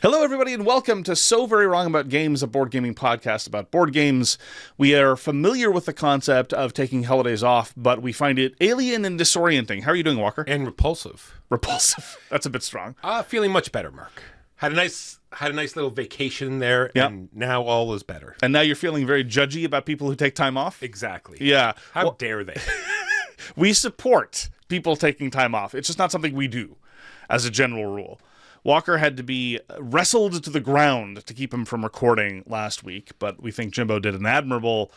Hello, everybody, and welcome to So Very Wrong About Games, a board gaming podcast about board games. We are familiar with the concept of taking holidays off, but we find it alien and disorienting. How are you doing, Walker? And repulsive. Repulsive. That's a bit strong. Feeling much better, Mark. Had a nice little vacation there, and now all is better. And now you're feeling very judgy about people who take time off? Exactly. Yeah. How dare they? We support people taking time off. It's just not something we do, as a general rule. Walker had to be wrestled to the ground to keep him from recording last week, but we think Jimbo did an admirable...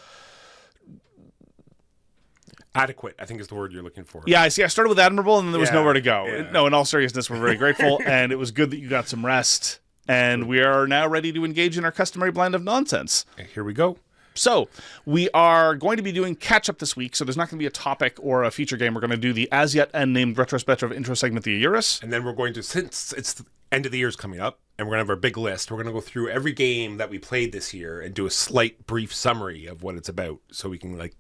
Adequate, I think is the word you're looking for. Yeah, I see. I started with admirable, and then there was nowhere to go. Yeah. No, in all seriousness, we're very grateful, and it was good that you got some rest, and we are now ready to engage in our customary blend of nonsense. Here we go. So, we are going to be doing catch-up this week, so there's not going to be a topic or a feature game. We're going to do the as-yet unnamed retrospective intro segment, the AYURIS. And then we're going to, since it's the end of the year's coming up, and we're going to have our big list, we're going to go through every game that we played this year and do a slight, brief summary of what it's about, so we can,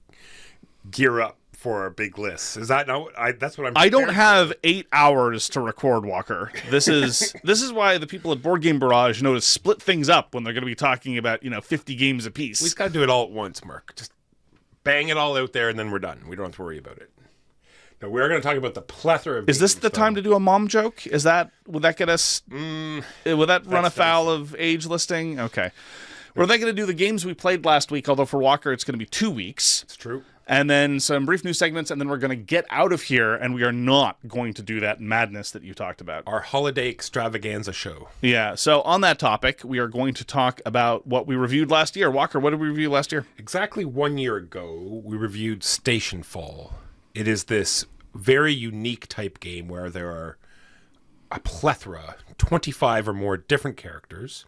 gear up for our big list. Is that not? That's what I'm. I don't have 8 hours to record, Walker. This is why the people at Board Game Barrage know to split things up when they're going to be talking about 50 games apiece. We just got to do it all at once, Mark. Just bang it all out there, and then we're done. We don't have to worry about it. Now we're going to talk about the plethora of. Is this the time to do a mom joke? Would that get us? Would that run afoul of age listing? Okay. We're then going to do the games we played last week. Although for Walker, it's going to be 2 weeks. It's true. And then some brief news segments, and then we're going to get out of here, and we are not going to do that madness that you talked about. Our holiday extravaganza show. Yeah, so on that topic, we are going to talk about what we reviewed last year. Walker, what did we review last year? Exactly 1 year ago, we reviewed Stationfall. It is this very unique type game where there are a plethora, 25 or more different characters.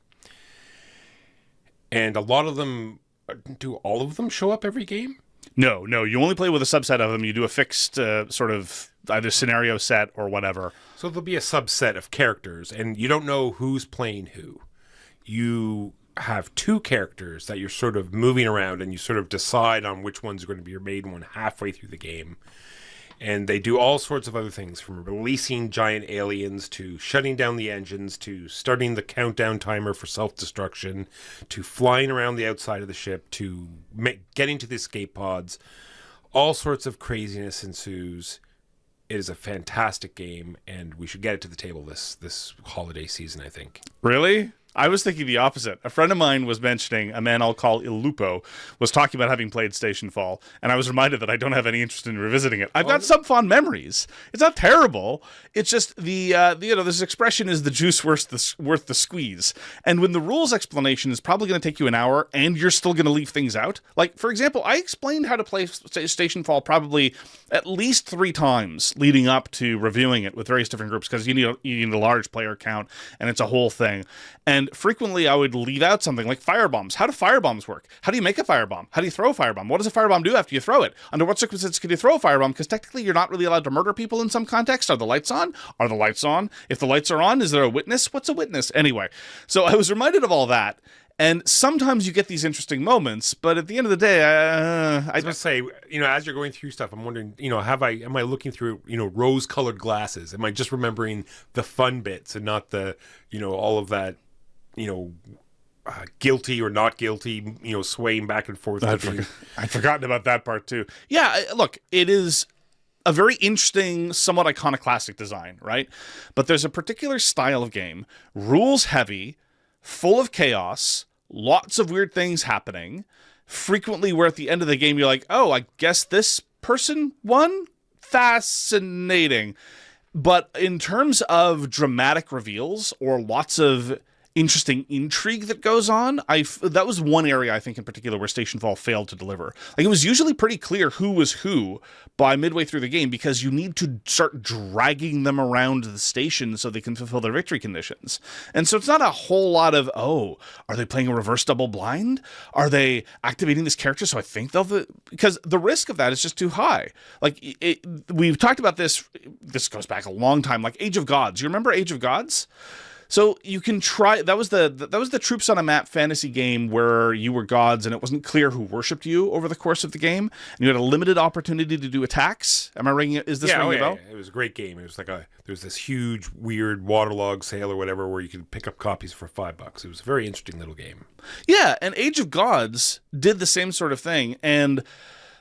And a lot of them, do all of them show up every game? No, you only play with a subset of them. You do a fixed sort of either scenario set or whatever. So there'll be a subset of characters, and you don't know who's playing who. You have 2 characters that you're sort of moving around, and you sort of decide on which one's going to be your main one halfway through the game. And they do all sorts of other things, from releasing giant aliens to shutting down the engines to starting the countdown timer for self-destruction to flying around the outside of the ship to getting to the escape pods. All sorts of craziness ensues. It is a fantastic game, and we should get it to the table this holiday season, I think. Really? I was thinking the opposite. A friend of mine was mentioning, a man I'll call Il Lupo, was talking about having played Stationfall, and I was reminded that I don't have any interest in revisiting it. I've got some fond memories. It's not terrible. It's just this expression is the juice worth the squeeze. And when the rules explanation is probably going to take you an hour, and you're still going to leave things out. Like, for example, I explained how to play Stationfall probably at least 3 times leading up to reviewing it with various different groups, because you need a large player count, and it's a whole thing. And frequently I would leave out something like firebombs. How do firebombs work? How do you make a firebomb? How do you throw a firebomb? What does a firebomb do after you throw it? Under what circumstances can you throw a firebomb? Because technically you're not really allowed to murder people in some context. Are the lights on? Are the lights on? If the lights are on, is there a witness? What's a witness? Anyway, so I was reminded of all that. And sometimes you get these interesting moments, but at the end of the day, I was going to say, as you're going through stuff, I'm wondering, am I looking through, rose-colored glasses? Am I just remembering the fun bits and not the, all of that, guilty or not guilty, swaying back and forth? I'd forgotten about that part too. Yeah, look, it is a very interesting, somewhat iconoclastic design, right? But there's a particular style of game, rules heavy, full of chaos, lots of weird things happening, frequently where at the end of the game you're like, oh, I guess this person won? Fascinating. But in terms of dramatic reveals or lots of interesting intrigue that goes on, that was one area I think in particular where Stationfall failed to deliver. Like, it was usually pretty clear who was who by midway through the game, because you need to start dragging them around the station so they can fulfill their victory conditions. And so it's not a whole lot of, are they playing a reverse double blind? Are they activating this character so I think because the risk of that is just too high. Like, we've talked about this goes back a long time, like Age of Gods. You remember Age of Gods? So you can try. That was the troops on a map fantasy game where you were gods, and it wasn't clear who worshipped you over the course of the game, and you had a limited opportunity to do attacks. Am I ringing it? Is this ringing a bell? Yeah. It was a great game. It was like there was this huge, weird waterlog sale or whatever where you could pick up copies for $5. It was a very interesting little game. Yeah, and Age of Gods did the same sort of thing, and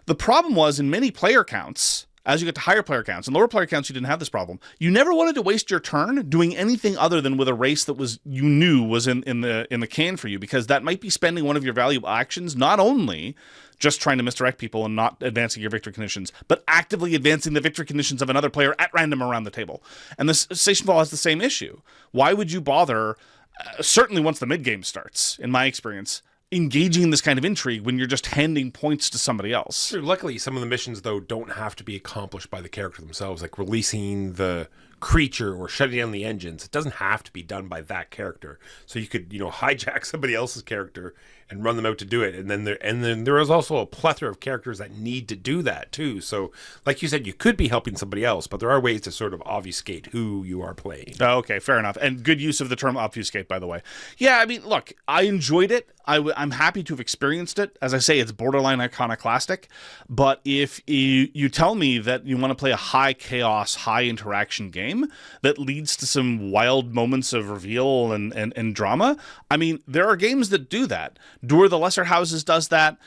the problem was in many player counts. As you get to higher player counts and lower player counts, you didn't have this problem. You never wanted to waste your turn doing anything other than with a race that was you knew was in the can for you, because that might be spending one of your valuable actions, not only just trying to misdirect people and not advancing your victory conditions, but actively advancing the victory conditions of another player at random around the table. And this Stationfall has the same issue. Why would you bother, certainly once the mid-game starts, in my experience, engaging in this kind of intrigue when you're just handing points to somebody else? Sure, luckily, some of the missions, though, don't have to be accomplished by the character themselves, like releasing the creature or shutting down the engines. It doesn't have to be done by that character. So you could, hijack somebody else's character and run them out to do it. And then there is also a plethora of characters that need to do that too. So like you said, you could be helping somebody else, but there are ways to sort of obfuscate who you are playing. Oh, okay, fair enough. And good use of the term obfuscate, by the way. Yeah, I mean, look, I enjoyed it. I'm happy to have experienced it. As I say, it's borderline iconoclastic. But if you tell me that you want to play a high chaos, high interaction game that leads to some wild moments of reveal and drama, I mean, there are games that do that. Door of the Lesser Houses does that.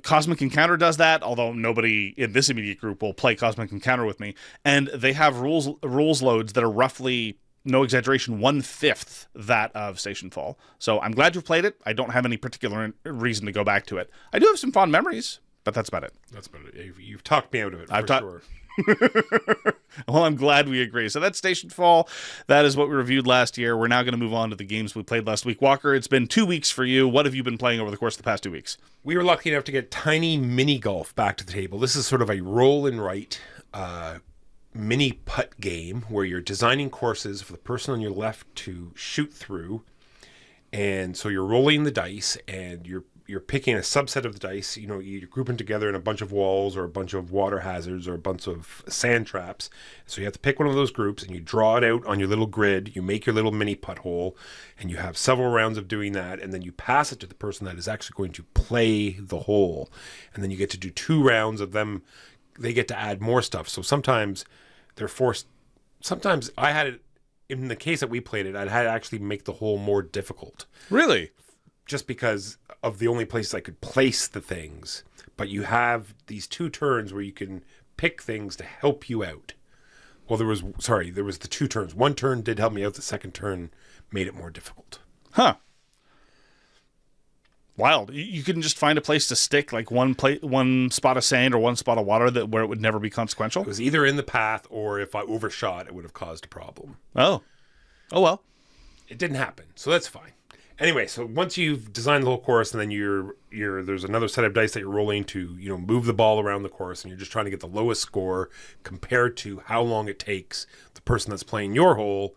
Cosmic Encounter does that, although nobody in this immediate group will play Cosmic Encounter with me. And they have rules loads that are roughly, no exaggeration, 1/5 that of Stationfall. So I'm glad you've played it. I don't have any particular reason to go back to it. I do have some fond memories, but that's about it. That's about it. You've talked me out of it, for sure. Well, I'm glad we agree. So that's Stationfall. That is what we reviewed last year. We're now going to move on to the games we played last week. Walker, it's been 2 weeks for you. What have you been playing over the course of the past 2 weeks? We were lucky enough to get tiny mini golf back to the table. This is sort of a roll and write mini putt game where you're designing courses for the person on your left to shoot through. And so you're rolling the dice and you're picking a subset of the dice. You're grouping together in a bunch of walls or a bunch of water hazards or a bunch of sand traps. So you have to pick one of those groups and you draw it out on your little grid. You make your little mini putt hole and you have several rounds of doing that. And then you pass it to the person that is actually going to play the hole. And then you get to do 2 rounds of them. They get to add more stuff. So sometimes they're forced. Sometimes I had it, in the case that we played it, I had to actually make the hole more difficult. Really? Just because of the only places I could place the things. But you have these 2 turns where you can pick things to help you out. Well, there was the 2 turns. One turn did help me out. The second turn made it more difficult. Huh. Wild. You couldn't just find a place to stick, like one spot of sand or one spot of water where it would never be consequential? It was either in the path or if I overshot, it would have caused a problem. Oh well. It didn't happen, so that's fine. Anyway, so once you've designed the whole course, and then there's another set of dice that you're rolling to, move the ball around the course, and you're just trying to get the lowest score compared to how long it takes the person that's playing your hole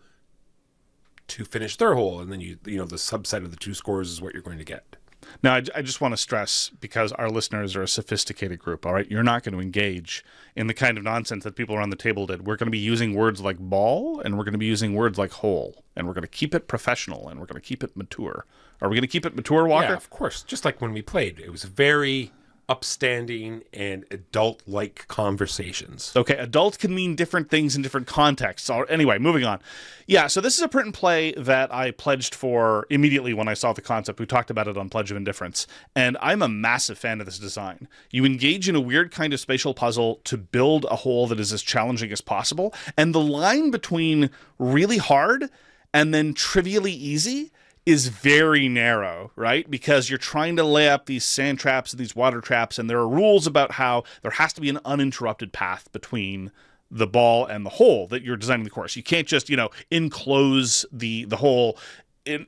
to finish their hole, and then the subset of the 2 scores is what you're going to get. Now, I just want to stress, because our listeners are a sophisticated group, all right? You're not going to engage in the kind of nonsense that people around the table did. We're going to be using words like ball, and we're going to be using words like hole, and we're going to keep it professional, and we're going to keep it mature. Are we going to keep it mature, Walker? Yeah, of course. Just like when we played. It was very upstanding and adult-like conversations. Okay, adult can mean different things in different contexts. Anyway, moving on. Yeah, so this is a print and play that I pledged for immediately when I saw the concept. We talked about it on Pledge of Indifference, and I'm a massive fan of this design. You engage in a weird kind of spatial puzzle to build a hole that is as challenging as possible, and the line between really hard and then trivially easy is very narrow, right? Because you're trying to lay up these sand traps and these water traps, and there are rules about how there has to be an uninterrupted path between the ball and the hole that you're designing the course. You can't just, enclose the hole in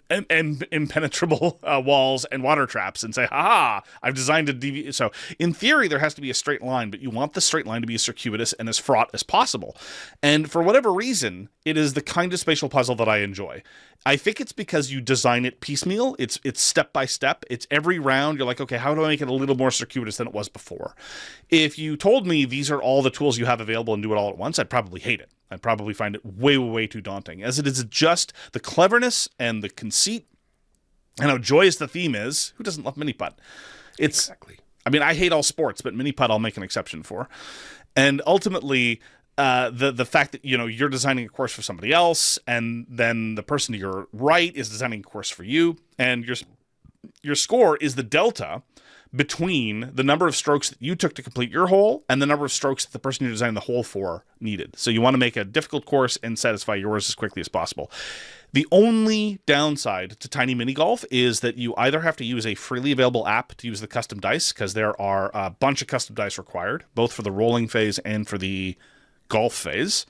impenetrable walls and water traps and say, ha, I've designed a deviation. So in theory, there has to be a straight line, but you want the straight line to be as circuitous and as fraught as possible. And for whatever reason, it is the kind of spatial puzzle that I enjoy. I think it's because you design it piecemeal. It's step by step. It's every round. You're like, okay, how do I make it a little more circuitous than it was before? If you told me these are all the tools you have available and do it all at once, I'd probably hate it. I'd probably find it way, way, way too daunting. As it is just the cleverness and the conceit and how joyous the theme is. Who doesn't love mini putt? It's, Exactly. I mean, I hate all sports, but mini putt I'll make an exception for. And ultimately, the fact that, you know, you're designing a course for somebody else, and then the person to your right is designing a course for you, and your score is the delta between the number of strokes that you took to complete your hole and the number of strokes that the person you're designing the hole for needed. So you want to make a difficult course and satisfy yours as quickly as possible. The only downside to Tiny Mini Golf is that you either have to use a freely available app to use the custom dice, because there are a bunch of custom dice required, both for the rolling phase and for the golf phase.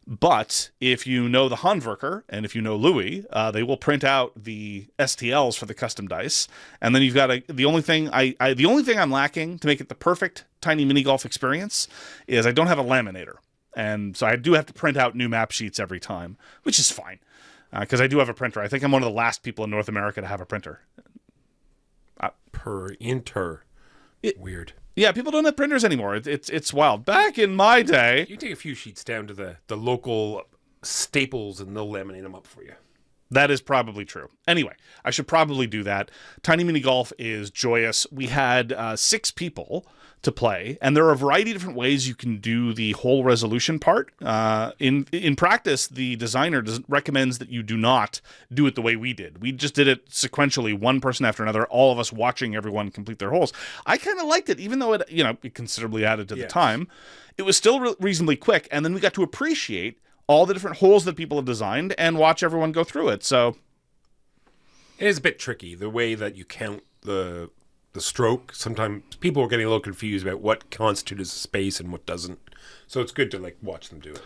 But if you know the Handwerker and if you know Louis, they will print out the STLs for the custom dice, and then you've got the only thing I'm lacking to make it the perfect Tiny Mini Golf experience is I don't have a laminator, and so I do have to print out new map sheets every time, which is fine because I do have a printer. I think I'm one of the last people in North America to have a printer. Weird. Yeah, people don't have printers anymore. It's wild. Back in my day, You take a few sheets down to the local Staples and they'll laminate them up for you. that is probably true. Anyway, I should probably do that. Tiny Mini Golf is joyous. We had 6 people to play, and there are a variety of different ways you can do the whole resolution part. In practice, the designer recommends that you do not do it the way we did. We just did it sequentially, one person after another, all of us watching everyone complete their holes. I kind of liked it, even though it considerably added to the time. It was still reasonably quick, and then we got to appreciate all the different holes that people have designed and watch everyone go through it. So it is a bit tricky, the way that you count the stroke. Sometimes people are getting a little confused about what constitutes a space and what doesn't. So it's good to watch them do it.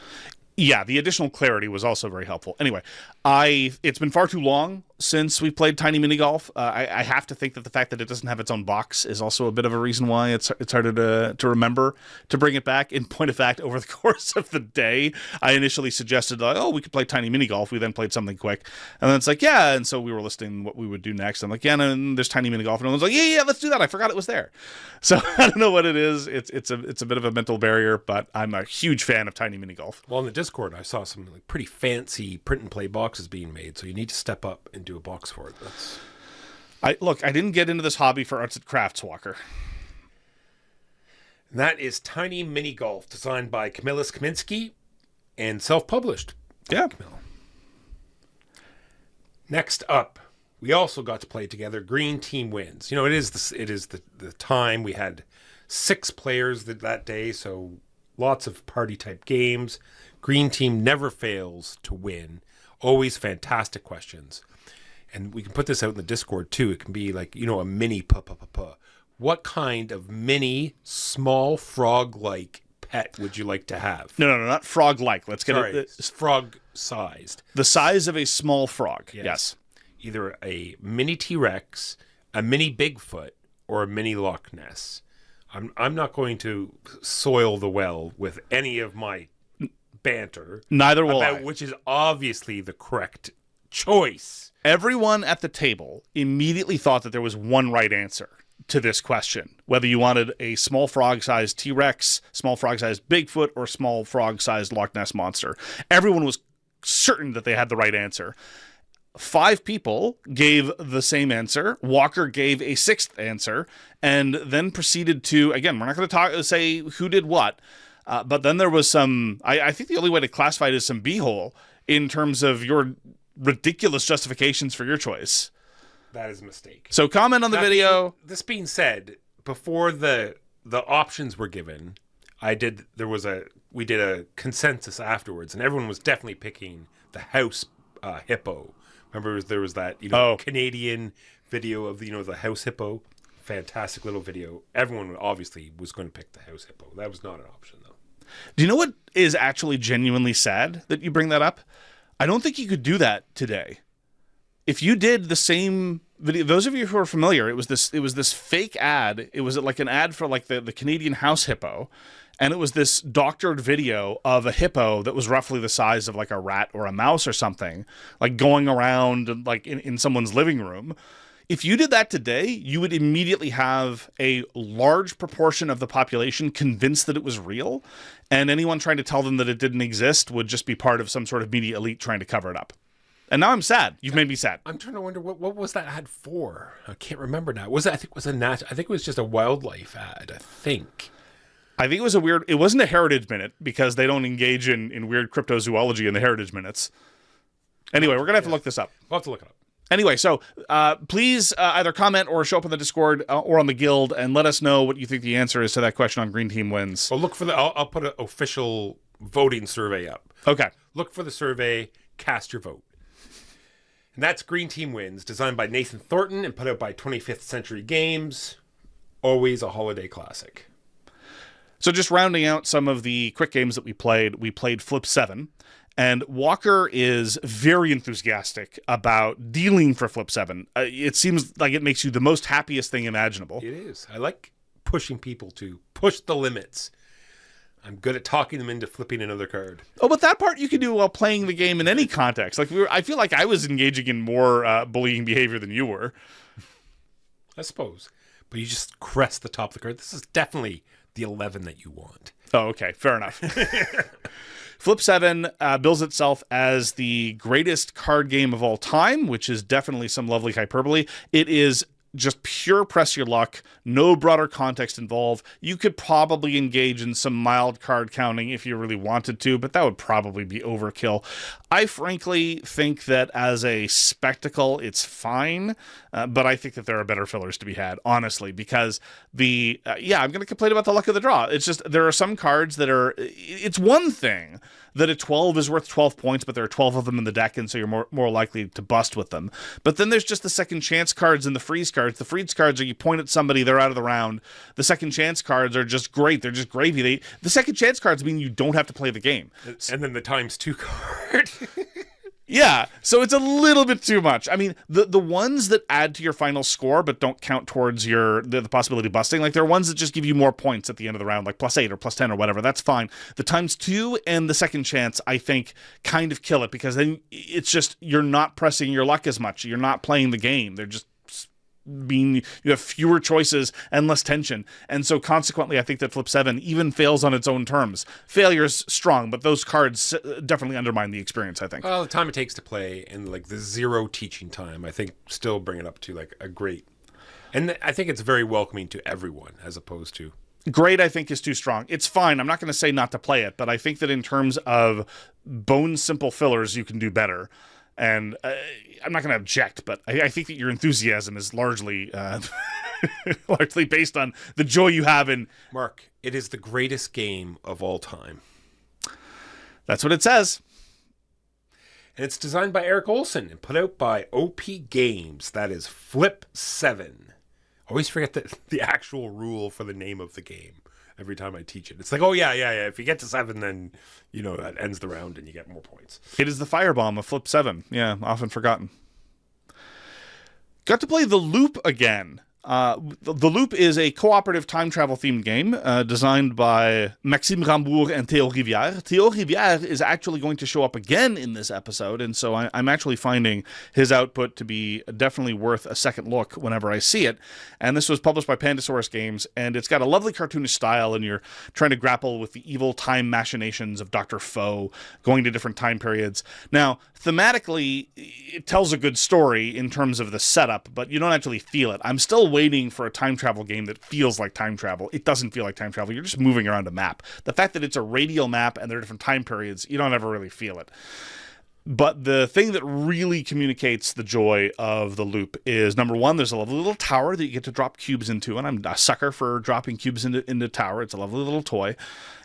Yeah, the additional clarity was also very helpful. Anyway, it's been far too long since we played Tiny Mini Golf. I have to think that the fact that it doesn't have its own box is also a bit of a reason why it's harder to remember to bring it back. In point of fact, over the course of the day, I initially suggested, we could play Tiny Mini Golf. We then played something quick. And then it's like, yeah. And so we were listing what we would do next. I'm like, yeah, and there's Tiny Mini Golf. And everyone's like, yeah, let's do that. I forgot it was there. So I don't know what it is. It's a bit of a mental barrier, but I'm a huge fan of Tiny Mini Golf. Well, in the Discord, I saw some pretty fancy print and play boxes being made, so you need to step up and do a box for it. I didn't get into this hobby for arts and crafts, Walker. And that is Tiny Mini Golf, designed by Kamiński and self-published. Yeah. Next up, we also got to play together. Green Team wins. It is the time. We had 6 players that day, so lots of party type games. Green Team never fails to win. Always fantastic questions. And we can put this out in the Discord too. It can be a mini What kind of mini small frog-like pet would you like to have? No, not frog-like. Let's get it. Frog-sized. The size of a small frog. Yes. Either a mini T-Rex, a mini Bigfoot, or a mini Loch Ness. I'm not going to soil the well with any of my banter. Neither will I. Which is obviously the correct choice. Everyone at the table immediately thought that there was one right answer to this question. Whether you wanted a small frog-sized T-Rex, small frog-sized Bigfoot, or small frog-sized Loch Ness monster. Everyone was certain that they had the right answer. 5 people gave the same answer. Walker gave a 6th answer, and then proceeded to, again, we're not going to say who did what, but then there was some, I think the only way to classify it is some b-hole in terms of your ridiculous justifications for your choice. That is a mistake. So comment on the video. This being said, before the options were given, we did a consensus afterwards, and everyone was definitely picking the house hippo. Remember, there was that Canadian video of the house hippo. Fantastic little video. Everyone obviously was going to pick the house hippo. That was not an option, though. Do you know what is actually genuinely sad that you bring that up? I don't think you could do that today. If you did the same video, those of you who are familiar, it was this fake ad. It was like an ad for the Canadian house hippo. And it was this doctored video of a hippo that was roughly the size of a rat or a mouse or something, going around in someone's living room. If you did that today, you would immediately have a large proportion of the population convinced that it was real, and anyone trying to tell them that it didn't exist would just be part of some sort of media elite trying to cover it up. And now I'm sad. You've made me sad. I'm trying to wonder what was that ad for? I can't remember now. Was it? I think it was just a wildlife ad. I think it was it wasn't a heritage minute because they don't engage in weird cryptozoology in the heritage minutes. Anyway, we're gonna have to look this up. We'll have to look it up. Anyway, so please either comment or show up in the Discord or on the Guild and let us know what you think the answer is to that question on Green Team Wins. Well, look for I'll put an official voting survey up. Okay. Look for the survey, cast your vote. And that's Green Team Wins, designed by Nathan Thornton and put out by 25th Century Games. Always a holiday classic. So just rounding out some of the quick games that we played Flip 7. And Walker is very enthusiastic about dealing for Flip 7. It seems like it makes you the most happiest thing imaginable. It is. I like pushing people to push the limits. I'm good at talking them into flipping another card. Oh, but that part you can do while playing the game in any context. Like I feel like I was engaging in more bullying behavior than you were. I suppose. But you just crest the top of the card. This is definitely the 11 that you want. Oh, okay. Fair enough. Flip 7 bills itself as the greatest card game of all time, which is definitely some lovely hyperbole. It is just pure press your luck, no broader context involved. You could probably engage in some mild card counting if you really wanted to, but that would probably be overkill. I frankly think that as a spectacle, it's fine, but I think that there are better fillers to be had, honestly, because I'm going to complain about the luck of the draw. It's just there are some cards that it's one thing that a 12 is worth 12 points, but there are 12 of them in the deck, and so you're more likely to bust with them. But then there's just the second chance cards and the freeze cards. The freeze cards are you point at somebody, they're out of the round. The second chance cards are just great. They're just gravy. The second chance cards mean you don't have to play the game. And then the ×2 card. Yeah, so it's a little bit too much. I mean, the ones that add to your final score but don't count towards the possibility of busting, like there are ones that just give you more points at the end of the round, like +8 or +10 or whatever, that's fine. The ×2 and the second chance, I think, kind of kill it, because then it's just, you're not pressing your luck as much. You're not playing the game. They're just you have fewer choices and less tension, and so consequently I think that Flip 7 even fails on its own terms. Failure's strong, but those cards definitely undermine the experience, I think. Well, the time it takes to play and like the zero teaching time, I think still bring it up to like a great, and I think it's very welcoming to everyone as opposed to great. I think is too strong. It's fine. I'm not going to say not to play it, but I think that in terms of bone simple fillers, you can do better. And I'm not going to object, but I think that your enthusiasm is largely largely based on the joy you have in... Mark, it is the greatest game of all time. That's what it says. And it's designed by Eric Olsen and put out by OP Games. That is Flip 7. Always forget the actual rule for the name of the game every time I teach it. It's like, oh, yeah. If you get to 7, then, that ends the round and you get more points. It is the firebomb of Flip 7. Yeah, often forgotten. Got to play The Loop again. The Loop is a cooperative time travel themed game designed by Maxime Rambourg and Théo Rivière. Théo Rivière is actually going to show up again in this episode, and so I'm actually finding his output to be definitely worth a second look whenever I see it. And this was published by Pandasaurus Games, and it's got a lovely cartoonish style, and you're trying to grapple with the evil time machinations of Dr. Foe, going to different time periods. Now, thematically, it tells a good story in terms of the setup, but you don't actually feel it. I'm still waiting for a time travel game that feels like time travel. It doesn't feel like time travel. You're just moving around a map. The fact that it's a radial map and there are different time periods, you don't ever really feel it. But the thing that really communicates the joy of The Loop is, number one, there's a lovely little tower that you get to drop cubes into, and I'm a sucker for dropping cubes into tower. It's a lovely little toy.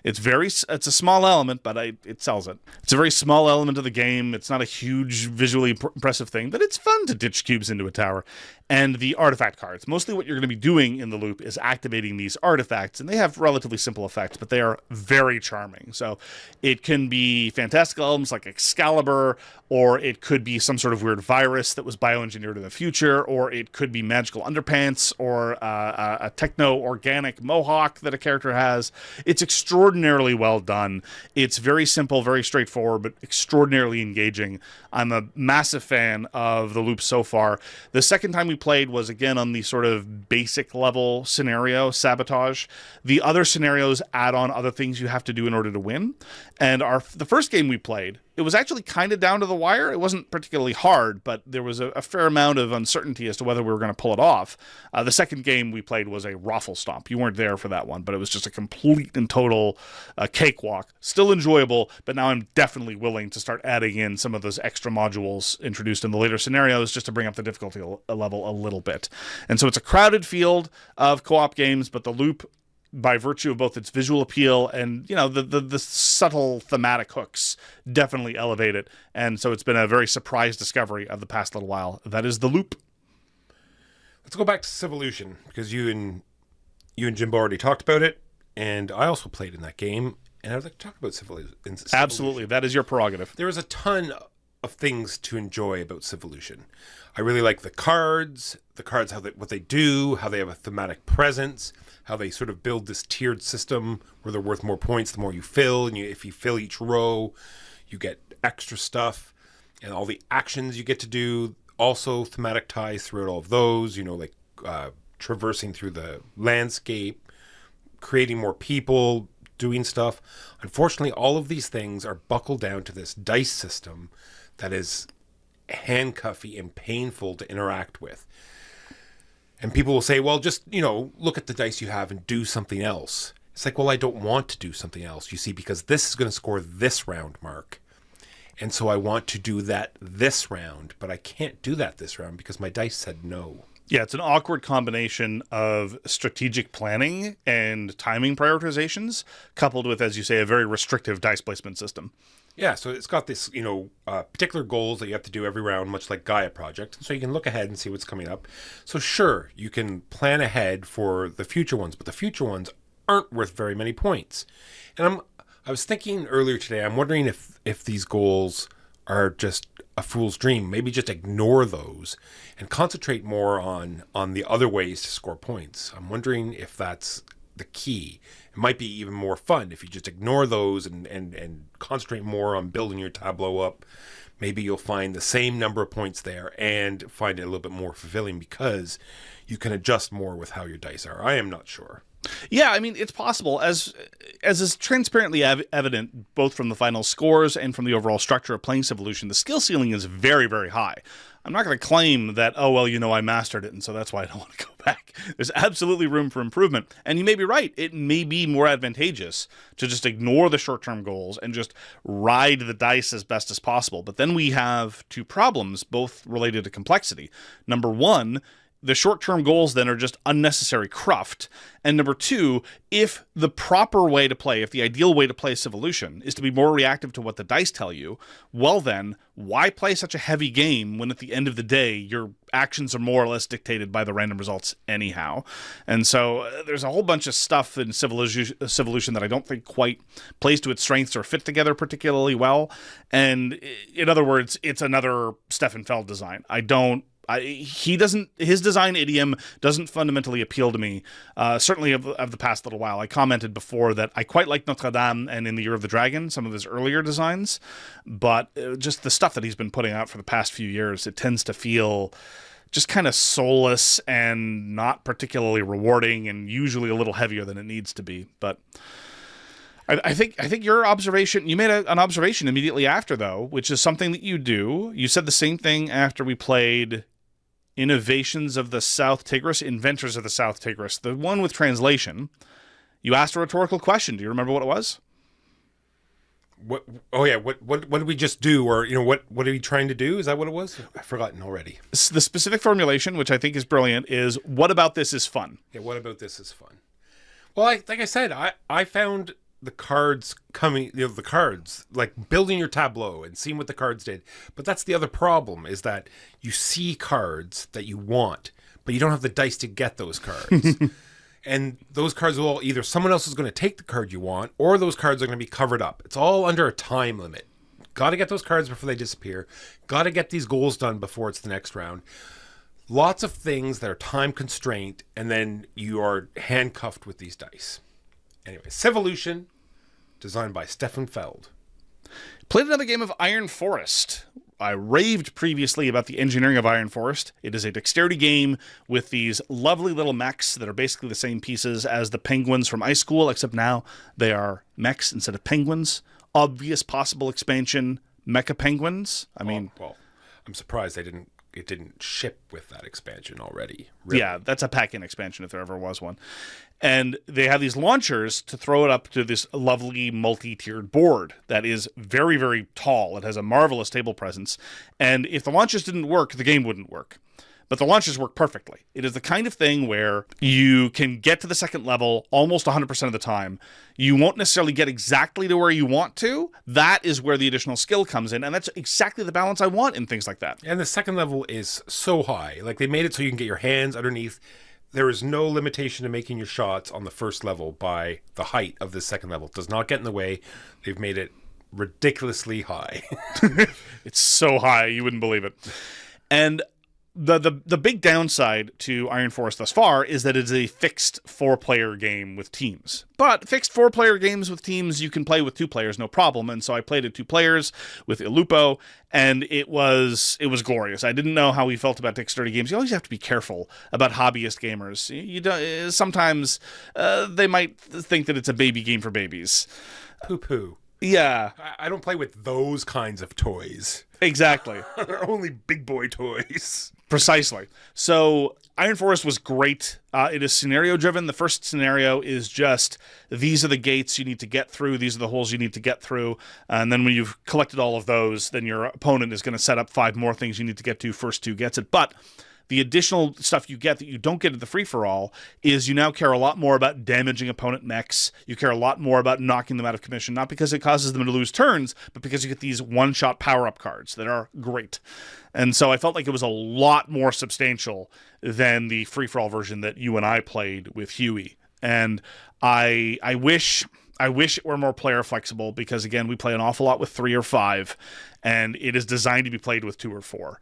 It's a small element, but it sells it. It's a very small element of the game. It's not a huge, visually impressive thing, but it's fun to ditch cubes into a tower. And the artifact cards. Mostly what you're going to be doing in The Loop is activating these artifacts, and they have relatively simple effects, but they are very charming. So it can be fantastical elements like Excalibur, or it could be some sort of weird virus that was bioengineered in the future, or it could be magical underpants, or a techno-organic mohawk that a character has. It's extraordinarily well done. It's very simple, very straightforward, but extraordinarily engaging. I'm a massive fan of The Loop so far. The second time we played was, again, on the sort of basic level scenario, sabotage. The other scenarios add on other things you have to do in order to win. And the first game we played, it was actually kind of down to the wire. It wasn't particularly hard, but there was a fair amount of uncertainty as to whether we were going to pull it off. The second game we played was a raffle stomp. You weren't there for that one, but it was just a complete and total cakewalk. Still enjoyable, but now I'm definitely willing to start adding in some of those extra modules introduced in the later scenarios just to bring up the difficulty level a little bit. And so it's a crowded field of co-op games, but the Loop, by virtue of both its visual appeal and, you know, the subtle thematic hooks, definitely elevate it. And so it's been a very surprise discovery of the past little while. That is the Loop. Let's go back to Civolution, because you and Jimbo already talked about it, and I also played in that game, and I'd like to talk about Civolution. Absolutely, that is your prerogative. There is a ton of things to enjoy about Civolution. I really like the cards, what they do, how they have a thematic presence, how they sort of build this tiered system where they're worth more points the more you fill, and if you fill each row, you get extra stuff, and all the actions you get to do, also thematic ties throughout all of those, you know, like traversing through the landscape, creating more people, doing stuff. Unfortunately, all of these things are buckled down to this dice system that is handcuffy and painful to interact with. And people will say, well, just, you know, look at the dice you have and do something else. It's like, well, I don't want to do something else, you see, because this is going to score this round mark. And so I want to do that this round, but I can't do that this round because my dice said no. Yeah, it's an awkward combination of strategic planning and timing prioritizations, coupled with, as you say, a very restrictive dice placement system. Yeah, so it's got this, you know, particular goals that you have to do every round, much like Gaia Project. So you can look ahead and see what's coming up. So sure, you can plan ahead for the future ones, but the future ones aren't worth very many points. And I was thinking earlier today, I'm wondering if these goals are just a fool's dream. Maybe just ignore those and concentrate more on the other ways to score points. I'm wondering if that's the key. It might be even more fun if you just ignore those and concentrate more on building your tableau up. Maybe you'll find the same number of points there and find it a little bit more fulfilling because you can adjust more with how your dice are. I am not sure. Yeah, I mean, it's possible. As is transparently evident both from the final scores and from the overall structure of playing Civolution, the skill ceiling is very, very high. I'm not going to claim that, oh, well, you know, I mastered it, and so that's why I don't want to go back. There's absolutely room for improvement. And you may be right. It may be more advantageous to just ignore the short-term goals and just ride the dice as best as possible. But then we have two problems, both related to complexity. Number one, the short-term goals then are just unnecessary cruft. And number two, if the proper way to play, if the ideal way to play Civolution is to be more reactive to what the dice tell you, well then, why play such a heavy game when at the end of the day, your actions are more or less dictated by the random results anyhow? And so there's a whole bunch of stuff in Civolution that I don't think quite plays to its strengths or fit together particularly well. And in other words, it's another Stefan Feld design. His design idiom doesn't fundamentally appeal to me, certainly of the past little while. I commented before that I quite like Notre Dame and In the Year of the Dragon, some of his earlier designs, but just the stuff that he's been putting out for the past few years, it tends to feel just kind of soulless and not particularly rewarding and usually a little heavier than it needs to be. But I think your observation, you made an observation immediately after, though, which is something that you do. You said the same thing after we played Innovations of the South Tigris, Inventors of the South Tigris, the one with translation. You asked a rhetorical question. Do you remember what it was? What? Oh yeah. What did we just do? Or, you know, what are we trying to do? Is that what it was? I've forgotten already. The specific formulation, which I think is brilliant, is what about this is fun? Yeah. What about this is fun? Well, like I said, I found the cards coming, you know, the cards, like building your tableau and seeing what the cards did. But that's the other problem, is that you see cards that you want, but you don't have the dice to get those cards. And those cards will either someone else is going to take the card you want, or those cards are going to be covered up. It's all under a time limit. Got to get those cards before they disappear. Got to get these goals done before it's the next round. Lots of things that are time constraint, and then you are handcuffed with these dice. Anyway, Civolution, designed by Stefan Feld. Played another game of Iron Forest. I raved previously about the engineering of Iron Forest. It is a dexterity game with these lovely little mechs that are basically the same pieces as the penguins from Ice School, except now they are mechs instead of penguins. Obvious possible expansion, mecha penguins. I mean, well, I'm surprised it didn't ship with that expansion already. Really. Yeah, that's a pack-in expansion if there ever was one. And they have these launchers to throw it up to this lovely multi-tiered board that is very, very tall. It has a marvelous table presence. And if the launchers didn't work, the game wouldn't work. But the launchers work perfectly. It is the kind of thing where you can get to the second level almost 100% of the time. You won't necessarily get exactly to where you want to. That is where the additional skill comes in. And that's exactly the balance I want in things like that. And the second level is so high. Like, they made it so you can get your hands underneath. There is no limitation to making your shots on the first level by the height of the second level. It does not get in the way. They've made it ridiculously high. It's so high, you wouldn't believe it. And the big downside to Iron Forest thus far is that it's a fixed 4-player game with teams. But fixed 4-player games with teams you can play with 2 players, no problem. And so I played it 2 players with Ilupo, and it was glorious. I didn't know how he felt about dexterity games. You always have to be careful about hobbyist gamers. You don't, sometimes they might think that it's a baby game for babies. Poo-poo. Yeah. I don't play with those kinds of toys. Exactly. They're only big boy toys. Precisely. So Iron Forest was great. It is scenario driven. The first scenario is just, these are the gates you need to get through. These are the holes you need to get through. And then when you've collected all of those, then your opponent is going to set up 5 more things you need to get to. First 2 gets it. But the additional stuff you get that you don't get at the free-for-all is you now care a lot more about damaging opponent mechs. You care a lot more about knocking them out of commission, not because it causes them to lose turns, but because you get these one-shot power-up cards that are great. And so I felt like it was a lot more substantial than the free-for-all version that you and I played with Huey. And I wish it were more player flexible because, again, we play an awful lot with 3 or 5, and it is designed to be played with 2 or 4.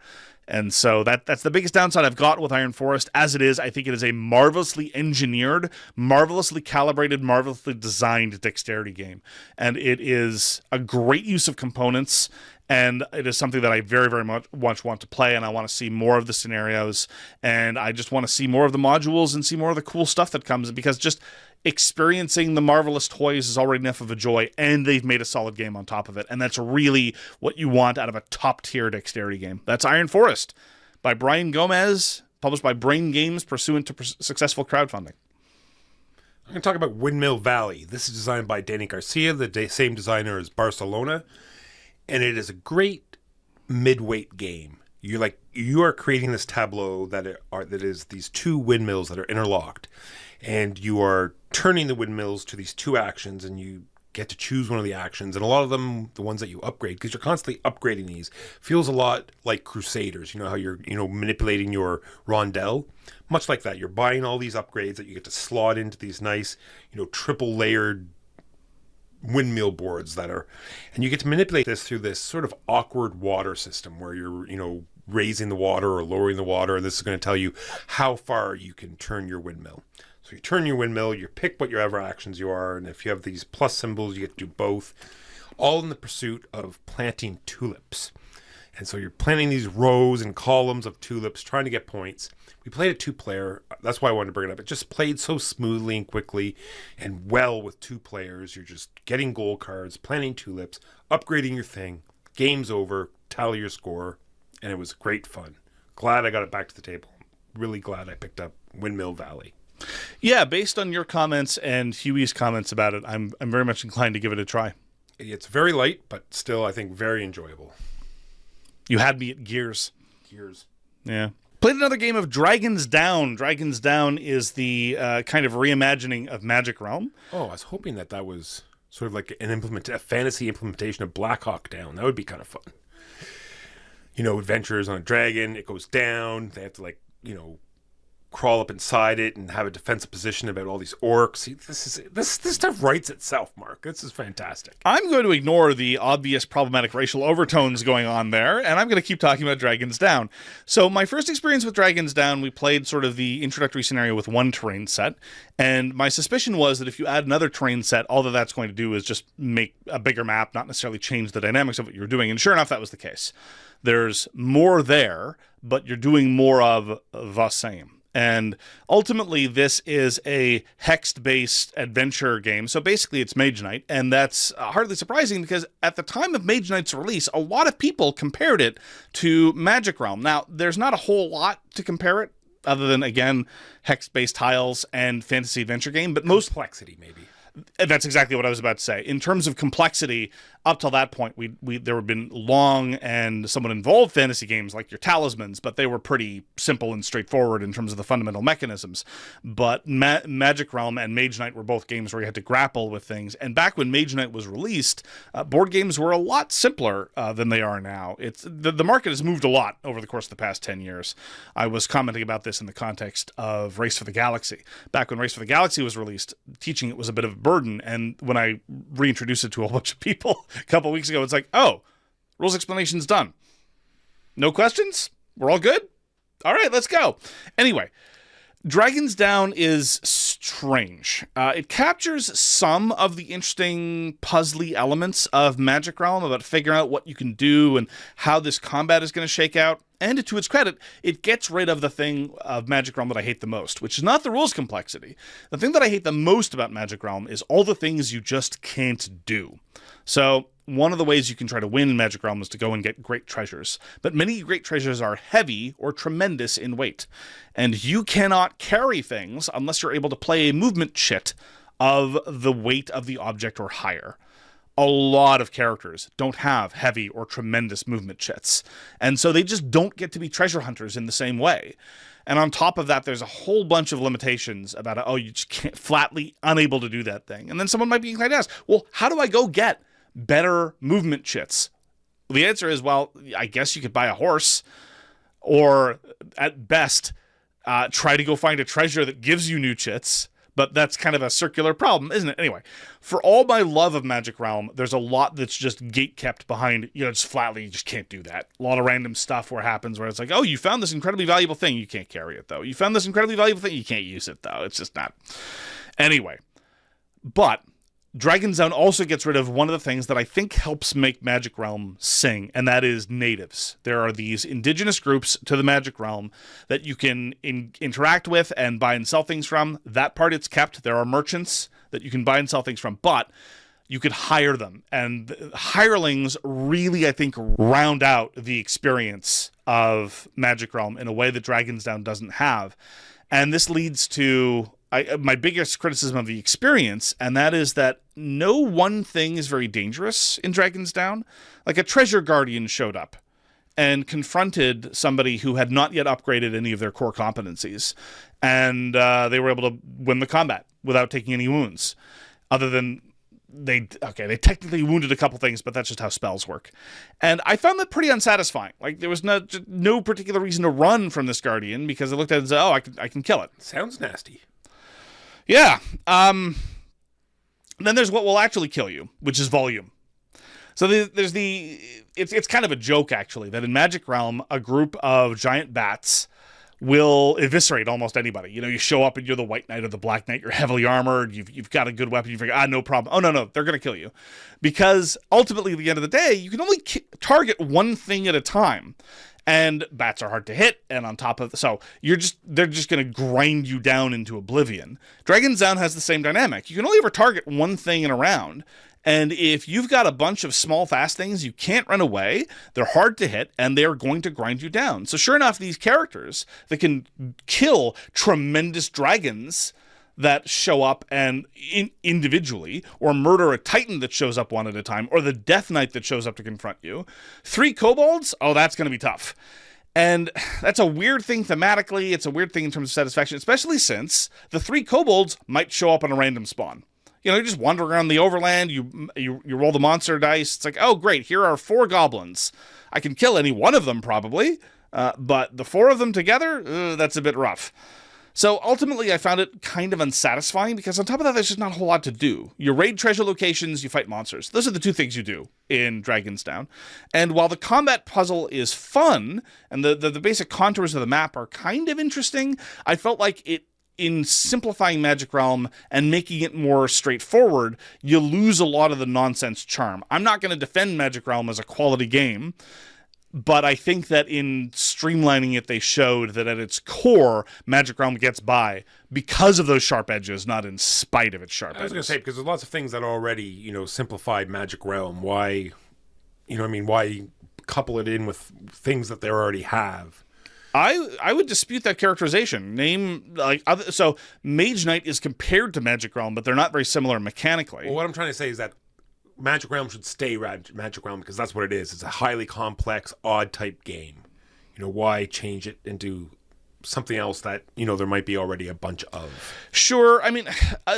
And so that's the biggest downside I've got with Iron Forest. As it is, I think it is a marvelously engineered, marvelously calibrated, marvelously designed dexterity game. And it is a great use of components, and it is something that I very, very much want to play, and I want to see more of the scenarios, and I just want to see more of the modules and see more of the cool stuff that comes, because just experiencing the marvelous toys is already enough of a joy, and they've made a solid game on top of it, and that's really what you want out of a top-tier dexterity game. That's Iron Forest by Brian Gomez, published by Brain Games, pursuant to successful crowdfunding. I'm going to talk about Windmill Valley. This is designed by Dani Garcia, the same designer as Barcelona, and it is a great mid-weight game. You are creating this tableau that is these 2 windmills that are interlocked, and you are turning the windmills to these 2 actions, and you get to choose one of the actions. And a lot of them, the ones that you upgrade, because you're constantly upgrading these, feels a lot like Crusaders. You know how you're manipulating your rondelle? Much like that. You're buying all these upgrades that you get to slot into these nice, triple layered windmill boards and you get to manipulate this through this sort of awkward water system where you're, raising the water or lowering the water. And this is going to tell you how far you can turn your windmill. So you turn your windmill, you pick whatever actions you are, and if you have these plus symbols, you get to do both, all in the pursuit of planting tulips. And so you're planting these rows and columns of tulips, trying to get points. We played a 2-player. That's why I wanted to bring it up. It just played so smoothly and quickly and well with 2 players. You're just getting gold cards, planting tulips, upgrading your thing. Game's over, tally your score, and it was great fun. Glad I got it back to the table. Really glad I picked up Windmill Valley. Yeah, based on your comments and Huey's comments about it, I'm very much inclined to give it a try. It's very light, but still, I think, very enjoyable. You had me at Gears. Gears. Yeah. Played another game of Dragon's Down. Dragon's Down is the kind of reimagining of Magic Realm. Oh, I was hoping that was sort of like a fantasy implementation of Black Hawk Down. That would be kind of fun. Adventures on a dragon. It goes down. They have to crawl up inside it and have a defensive position about all these orcs. This stuff writes itself, Mark. This is fantastic. I'm going to ignore the obvious problematic racial overtones going on there, and I'm going to keep talking about Dragons Down. So my first experience with Dragons Down, we played sort of the introductory scenario with one terrain set, and my suspicion was that if you add another terrain set, all that that's going to do is just make a bigger map, not necessarily change the dynamics of what you're doing. And sure enough, that was the case. There's more there, but you're doing more of the same. And ultimately, this is a hexed-based adventure game. So basically, it's Mage Knight, and that's hardly surprising because at the time of Mage Knight's release, a lot of people compared it to Magic Realm. Now, there's not a whole lot to compare it, other than, again, hex-based tiles and fantasy adventure game, but most... Complexity, maybe. That's exactly what I was about to say. In terms of complexity, up till that point, there have been long and somewhat involved fantasy games like your Talismans, but they were pretty simple and straightforward in terms of the fundamental mechanisms. But Magic Realm and Mage Knight were both games where you had to grapple with things. And back when Mage Knight was released, board games were a lot simpler than they are now. The market has moved a lot over the course of the past 10 years. I was commenting about this in the context of Race for the Galaxy. Back when Race for the Galaxy was released, teaching it was a bit of a burden. And when I reintroduced it to a bunch of people a couple of weeks ago, it's like, oh, rules explanation's done. No questions? We're all good? All right, let's go. Anyway, Dragons Down is strange. It captures some of the interesting puzzly elements of Magic Realm about figuring out what you can do and how this combat is going to shake out. And to its credit, it gets rid of the thing of Magic Realm that I hate the most, which is not the rules complexity. The thing that I hate the most about Magic Realm is all the things you just can't do. So one of the ways you can try to win in Magic Realm is to go and get great treasures. But many great treasures are heavy or tremendous in weight. And you cannot carry things unless you're able to play a movement chit of the weight of the object or higher. A lot of characters don't have heavy or tremendous movement chits. And so they just don't get to be treasure hunters in the same way. And on top of that, there's a whole bunch of limitations about, oh, you just can't, flatly unable to do that thing. And then someone might be inclined to ask, well, how do I go get better movement chits? Well, the answer is, well, I guess you could buy a horse, or at best, try to go find a treasure that gives you new chits. But that's kind of a circular problem, isn't it? Anyway, for all my love of Magic Realm, there's a lot that's just gate-kept behind, just flatly, you just can't do that. A lot of random stuff where it's like, oh, you found this incredibly valuable thing, you can't carry it, though. You found this incredibly valuable thing, you can't use it, though. It's just not. Anyway, but Dragons Down also gets rid of one of the things that I think helps make Magic Realm sing, and that is natives. There are these indigenous groups to the Magic Realm that you can interact with and buy and sell things from. That part it's kept. There are merchants that you can buy and sell things from, but you could hire them. And hirelings really, I think, round out the experience of Magic Realm in a way that Dragons Down doesn't have. And this leads to my biggest criticism of the experience, and that is that no one thing is very dangerous in Dragons Down. Like a treasure guardian showed up and confronted somebody who had not yet upgraded any of their core competencies, and they were able to win the combat without taking any wounds. Other than they technically wounded a couple things, but that's just how spells work. And I found that pretty unsatisfying. Like, there was no particular reason to run from this guardian because I looked at it and said, oh, I can kill it. Sounds nasty. Yeah. Then there's what will actually kill you, which is volume. So it's kind of a joke, actually, that in Magic Realm, a group of giant bats will eviscerate almost anybody. You show up and you're the White Knight or the Black Knight, you're heavily armored, you've got a good weapon, you figure, no problem. Oh, no, they're going to kill you. Because ultimately, at the end of the day, you can only target one thing at a time. And bats are hard to hit, and on top of they're just going to grind you down into oblivion. Dragons Down has the same dynamic. You can only ever target one thing in a round, and if you've got a bunch of small, fast things, you can't run away. They're hard to hit, and they're going to grind you down. So sure enough, these characters that can kill tremendous dragons that show up and individually, or murder a titan that shows up one at a time, or the Death Knight that shows up to confront you. 3 kobolds? Oh, that's going to be tough. And that's a weird thing thematically. It's a weird thing in terms of satisfaction, especially since the 3 kobolds might show up on a random spawn. You just wander around the overland, you roll the monster dice. It's like, oh, great, here are 4 goblins. I can kill any one of them, probably, but the 4 of them together, that's a bit rough. So ultimately, I found it kind of unsatisfying because on top of that, there's just not a whole lot to do. You raid treasure locations, you fight monsters. Those are the two things you do in Dragon's Down. And while the combat puzzle is fun and the basic contours of the map are kind of interesting, I felt like in simplifying Magic Realm and making it more straightforward, you lose a lot of the nonsense charm. I'm not going to defend Magic Realm as a quality game, but I think that in streamlining it, they showed that at its core, Magic Realm gets by because of those sharp edges, not in spite of its sharp edges. I was going to say, because there's lots of things that already, simplified Magic Realm. Why, why couple it in with things that they already have? I would dispute that characterization. So Mage Knight is compared to Magic Realm, but they're not very similar mechanically. Well, what I'm trying to say is that Magic Realm should stay Magic Realm because that's what it is. It's a highly complex, odd type game. Why change it into something else that, there might be already a bunch of? Sure. I mean,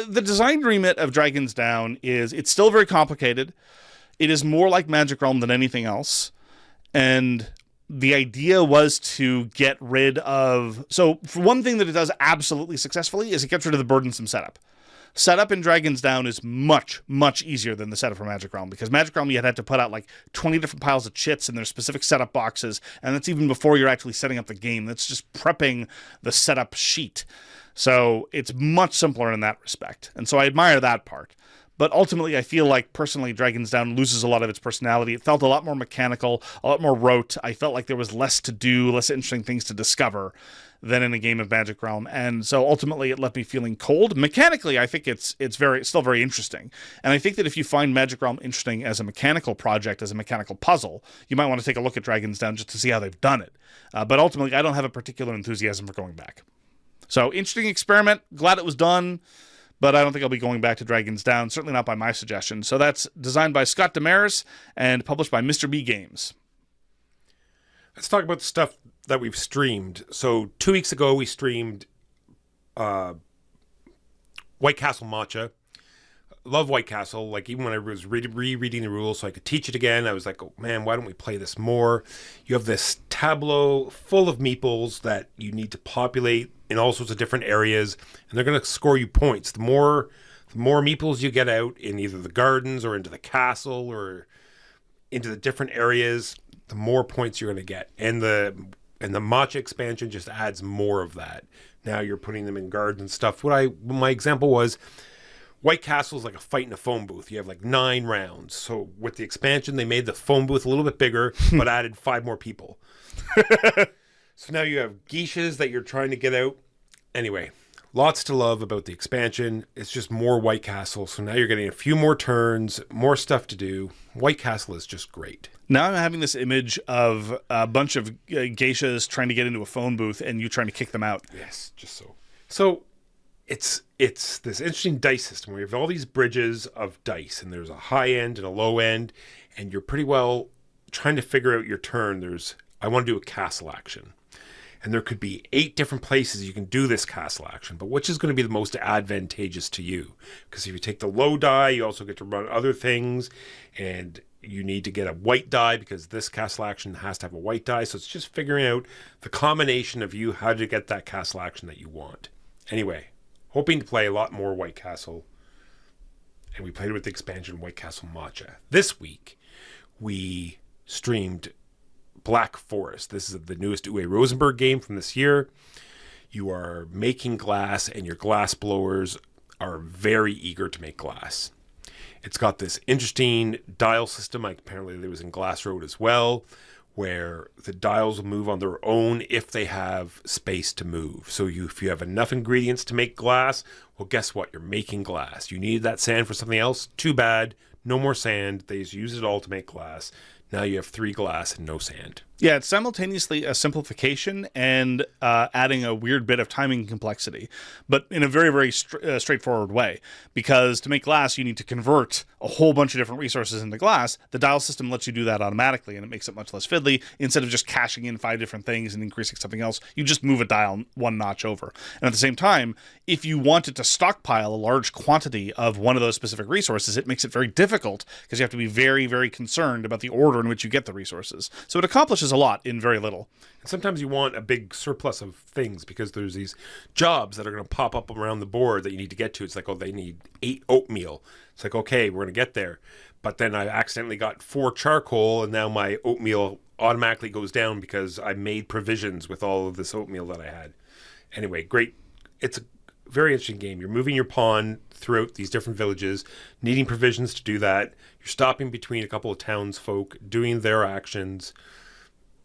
the design remit of Dragon's Down it's still very complicated. It is more like Magic Realm than anything else. And the idea was to get rid of... So, for one thing that it does absolutely successfully is it gets rid of the burdensome setup. Setup in Dragon's Down is much, much easier than the setup for Magic Realm, because Magic Realm you had to put out like 20 different piles of chits and their specific setup boxes, and that's even before you're actually setting up the game. That's just prepping the setup sheet. So it's much simpler in that respect. And so I admire that part. But ultimately, I feel like, personally, Dragon's Down loses a lot of its personality. It felt a lot more mechanical, a lot more rote. I felt like there was less to do, less interesting things to discover than in a game of Magic Realm. And so ultimately, it left me feeling cold. Mechanically, I think it's still very interesting. And I think that if you find Magic Realm interesting as a mechanical project, as a mechanical puzzle, you might want to take a look at Dragon's Down just to see how they've done it. But ultimately, I don't have a particular enthusiasm for going back. So, interesting experiment. Glad it was done. But I don't think I'll be going back to Dragon's Down, certainly not by my suggestion. So that's designed by Scott DeMers and published by Mr. B Games. Let's talk about the stuff that we've streamed. So 2 weeks ago, we streamed White Castle Matcha. Love White Castle. Like, even when I was rereading the rules so I could teach it again, I was like, oh man, why don't we play this more? You have this tableau full of meeples that you need to populate in all sorts of different areas, and they're going to score you points. The more meeples you get out in either the gardens or into the castle or into the different areas, the more points you're going to get. And the Matcha expansion just adds more of that. Now you're putting them in gardens and stuff. My example was White Castle is like a fight in a phone booth. You have like 9 rounds. So with the expansion, they made the phone booth a little bit bigger, but added 5 more people. So now you have geishas that you're trying to get out. Anyway, lots to love about the expansion. It's just more White Castle. So now you're getting a few more turns, more stuff to do. White Castle is just great. Now I'm having this image of a bunch of geishas trying to get into a phone booth and you trying to kick them out. Yes, just so. So it's this interesting dice system where you have all these bridges of dice, and there's a high end and a low end, and you're pretty well trying to figure out your turn. I want to do a castle action. And there could be 8 different places you can do this castle action, but which is going to be the most advantageous to you? Because if you take the low die, you also get to run other things, and you need to get a white die because this castle action has to have a white die. So it's just figuring out the combination of how to get that castle action that you want. Anyway, hoping to play a lot more White Castle, and we played with the expansion White Castle Matcha. This week, we streamed Black Forest. This is the newest Uwe Rosenberg game from this year. You are making glass, and your glass blowers are very eager to make glass. It's got this interesting dial system, like apparently there was in Glass Road as well, where the dials will move on their own if they have space to move. So if you have enough ingredients to make glass, well, guess what? You're making glass. You needed that sand for something else? Too bad. No more sand. They just use it all to make glass. Now you have 3 glass and no sand. Yeah, it's simultaneously a simplification and adding a weird bit of timing complexity, but in a very, very straightforward way. Because to make glass, you need to convert a whole bunch of different resources into glass. The dial system lets you do that automatically, and it makes it much less fiddly. Instead of just cashing in 5 different things and increasing something else, you just move a dial 1 notch over. And at the same time, if you wanted to stockpile a large quantity of one of those specific resources, it makes it very difficult because you have to be very, very concerned about the order in which you get the resources. So it accomplishes accomplishes a lot in very little. And sometimes you want a big surplus of things because there's these jobs that are going to pop up around the board that you need to get to. It's like, oh, they need 8 oatmeal. It's like, okay, we're going to get there. But then I accidentally got 4 charcoal, and now my oatmeal automatically goes down because I made provisions with all of this oatmeal that I had. Anyway, great. It's a very interesting game. You're moving your pawn throughout these different villages, needing provisions to do that. You're stopping between a couple of townsfolk, doing their actions,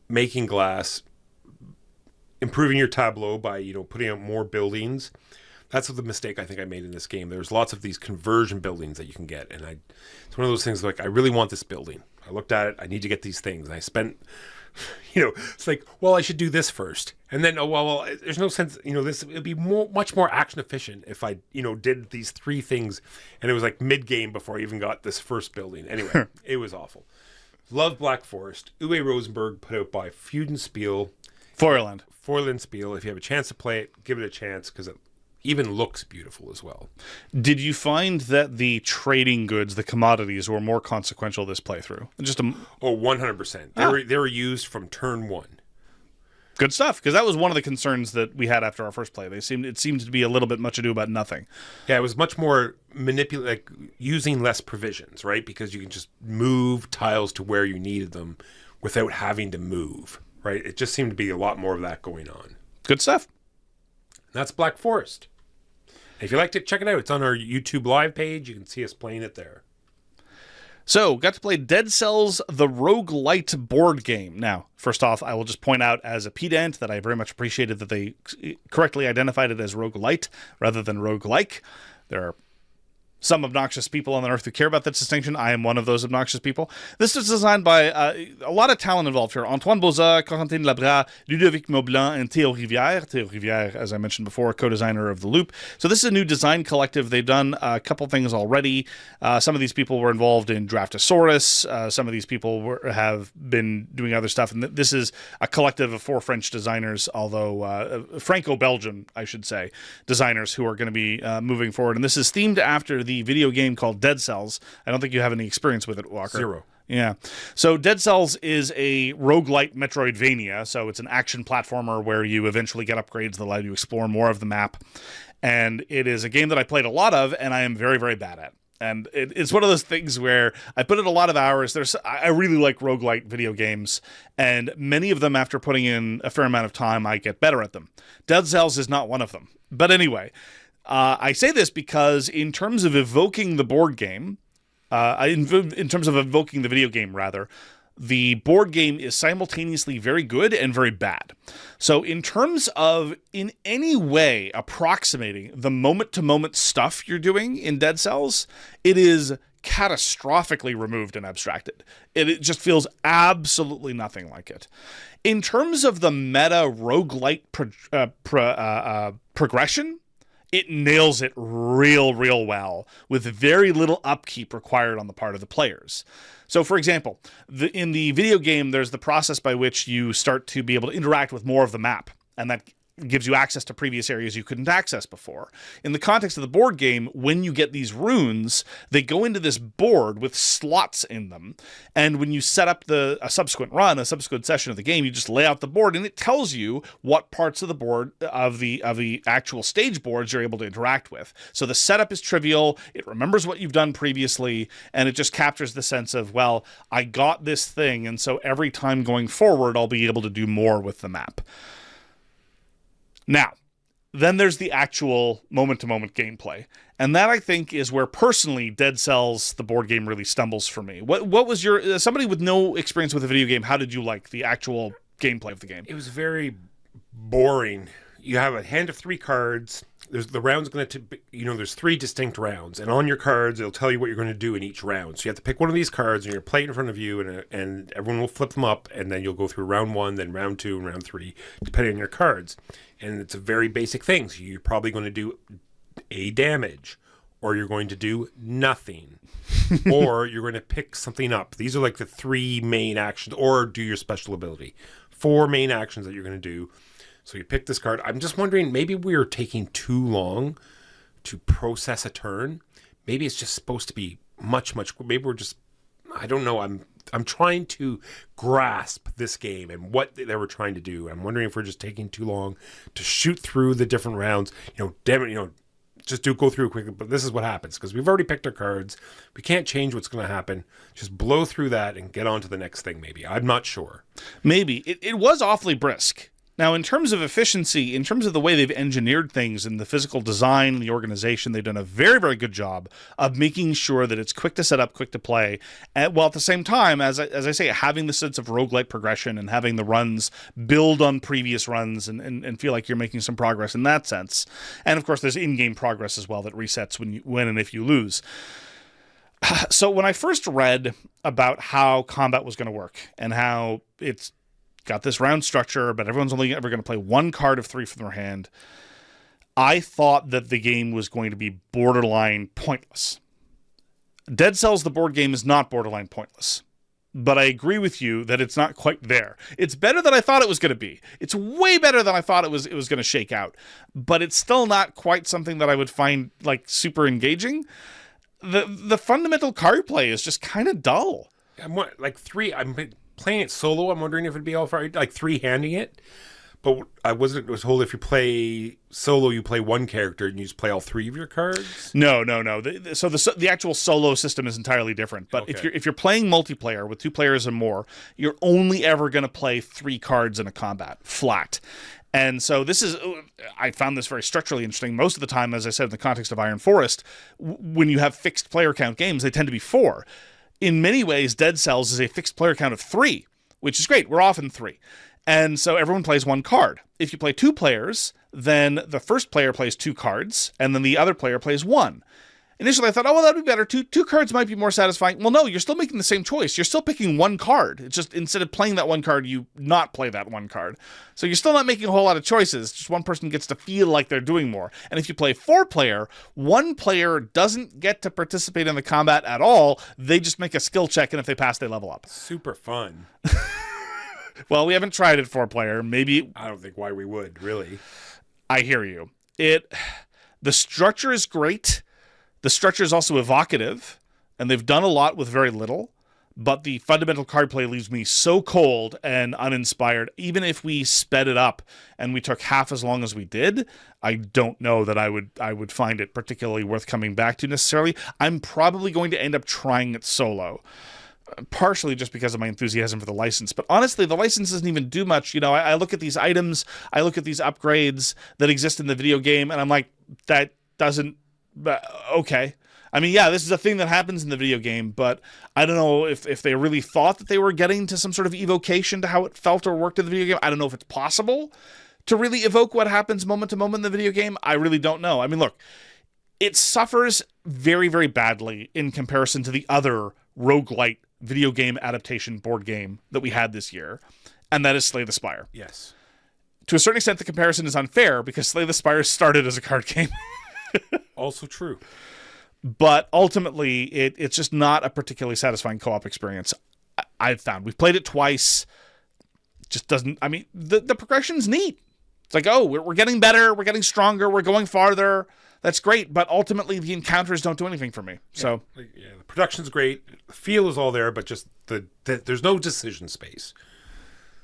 making glass, improving your tableau by, putting out more buildings. That's the mistake I think I made in this game. There's lots of these conversion buildings that you can get. And it's one of those things like, I really want this building. I looked at it. I need to get these things. And I spent, it's like, well, I should do this first. And then, well, there's no sense, this would be much more action efficient if I, did these 3 things. And it was like mid-game before I even got this first building. Anyway, it was awful. Love Black Forest. Uwe Rosenberg, put out by Spiele. Feuerland Spiele. If you have a chance to play it, give it a chance because it even looks beautiful as well. Did you find that the trading goods, the commodities, were more consequential this playthrough? 100%. They were used from turn 1. Good stuff, because that was one of the concerns that we had after our first play. It seemed to be a little bit much ado about nothing. Yeah, it was much more using less provisions, right? Because you can just move tiles to where you needed them without having to move, right? It just seemed to be a lot more of that going on. Good stuff. That's Black Forest. If you liked it, check it out. It's on our YouTube live page. You can see us playing it there. So, got to play Dead Cells, the Rogue-Lite board game. Now, first off, I will just point out as a pedant that I very much appreciated that they correctly identified it as Rogue-Lite rather than Rogue-like. There are some obnoxious people on the earth who care about that distinction. I am one of those obnoxious people. This is designed by a lot of talent involved here. Antoine Bauza, Corentin Labras, Ludovic Maublanc, and Théo Rivière. Théo Rivière, as I mentioned before, co-designer of The Loop. So this is a new design collective. They've done a couple things already. Some of these people were involved in Draftosaurus. Some of these people have been doing other stuff. And this is a collective of 4 French designers, although Franco-Belgian, I should say, designers who are going to be moving forward. And this is themed after the video game called Dead Cells. I don't think you have any experience with it, Walker. 0. Yeah. So Dead Cells is a roguelite Metroidvania. So it's an action platformer where you eventually get upgrades that allow you to explore more of the map. And it is a game that I played a lot of, and I am very, very bad at. And it's one of those things where I put in a lot of hours. I really like roguelite video games, and many of them, after putting in a fair amount of time, I get better at them. Dead Cells is not one of them. But anyway, I say this because in terms of evoking the board game, in terms of evoking the video game, rather, the board game is simultaneously very good and very bad. So in terms of in any way approximating the moment-to-moment stuff you're doing in Dead Cells, it is catastrophically removed and abstracted. It just feels absolutely nothing like it. In terms of the meta roguelite progression, it nails it real well with very little upkeep required on the part of the players. So, for example, in the video game, there's the process by which you start to be able to interact with more of the map, and that gives you access to previous areas you couldn't access before. In the context of the board game, when you get these runes, they go into this board with slots in them, and when you set up a subsequent session of the game, you just lay out the board, and it tells you what parts of the board of the actual stage boards you're able to interact with. So the setup is trivial, it remembers what you've done previously, and it just captures the sense of, well, I got this thing, and so every time going forward, I'll be able to do more with the map. Now, then there's the actual moment-to-moment gameplay. And that, I think, is where, personally, Dead Cells, the board game, really stumbles for me. What was your... somebody with no experience with a video game, how did you like the actual gameplay of the game? It was very boring. You have a hand of 3 cards. The round's going to... there's 3 distinct rounds. And on your cards, it'll tell you what you're going to do in each round. So you have to pick one of these cards, and you're play it in front of you, and everyone will flip them up, and then you'll go through round 1, then round 2, and round 3, depending on your cards. And it's a very basic thing. So you're probably going to do a damage, or you're going to do nothing, or you're going to pick something up. These are like the 3 main actions, or do your special ability. 4 main actions that you're going to do. So you pick this card. I'm just wondering, maybe we're taking too long to process a turn. Maybe it's just supposed to be much, maybe we're just, I don't know. I'm I'm trying to grasp this game and what they were trying to do. I'm wondering if we're just taking too long to shoot through the different rounds. Damn it, just go through quickly. But this is what happens because we've already picked our cards. We can't change what's going to happen. Just blow through that and get on to the next thing. Maybe I'm not sure. Maybe it was awfully brisk. Now, in terms of efficiency, in terms of the way they've engineered things and the physical design and the organization, they've done a very, very good job of making sure that it's quick to set up, quick to play, while at the same time, as I say, having the sense of roguelike progression and having the runs build on previous runs and feel like you're making some progress in that sense. And, of course, there's in-game progress as well that resets when and if you lose. So when I first read about how combat was going to work and how it's got this round structure, but everyone's only ever going to play one card of 3 from their hand, I thought that the game was going to be borderline pointless. Dead Cells, the board game, is not borderline pointless. But I agree with you that it's not quite there. It's better than I thought it was going to be. It's way better than I thought it was going to shake out. But it's still not quite something that I would find super engaging. The fundamental card play is just kind of dull. I'm playing it solo. I'm wondering if it'd be all right, three-handing it. But I was told if you play solo, you play one character and you just play all 3 of your cards. No. So the actual solo system is entirely different. But okay. if you're playing multiplayer with 2 players and more, you're only ever going to play 3 cards in a combat flat. And so I found this very structurally interesting. Most of the time, as I said, in the context of Iron Forest, when you have fixed player count games, they tend to be 4. In many ways, Dead Cells is a fixed player count of 3, which is great. We're often 3. And so everyone plays 1 card. If you play 2 players, then the first player plays 2 cards, and then the other player plays 1. Initially, I thought, that'd be better. Two cards might be more satisfying. Well, no, you're still making the same choice. You're still picking 1 card. It's just instead of playing that 1 card, you not play that 1 card. So you're still not making a whole lot of choices. Just one person gets to feel like they're doing more. And if you play 4-player, 1 player doesn't get to participate in the combat at all. They just make a skill check, and if they pass, they level up. Super fun. Well, we haven't tried it 4-player. Maybe. I don't think why we would, really. I hear you. The structure is great. The structure is also evocative, and they've done a lot with very little, but the fundamental card play leaves me so cold and uninspired. Even if we sped it up and we took half as long as we did, I don't know that I would find it particularly worth coming back to necessarily. I'm probably going to end up trying it solo, partially just because of my enthusiasm for the license. But honestly, the license doesn't even do much. I look at these items, I look at these upgrades that exist in the video game, and I'm like, that doesn't... okay. I mean, yeah, this is a thing that happens in the video game, but I don't know if they really thought that they were getting to some sort of evocation to how it felt or worked in the video game. I don't know if it's possible to really evoke what happens moment to moment in the video game. I really don't know. I mean, look, it suffers very, very badly in comparison to the other Rogue-Lite video game adaptation board game that we had this year, and that is Slay the Spire. Yes. To a certain extent, the comparison is unfair because Slay the Spire started as a card game. Also true. But ultimately, it's just not a particularly satisfying co-op experience, I've found. We've played it twice. Just doesn't... I mean, the progression's neat. It's like, we're getting better, we're getting stronger, we're going farther. That's great, but ultimately the encounters don't do anything for me. So the production's great, the feel is all there, but just there's no decision space.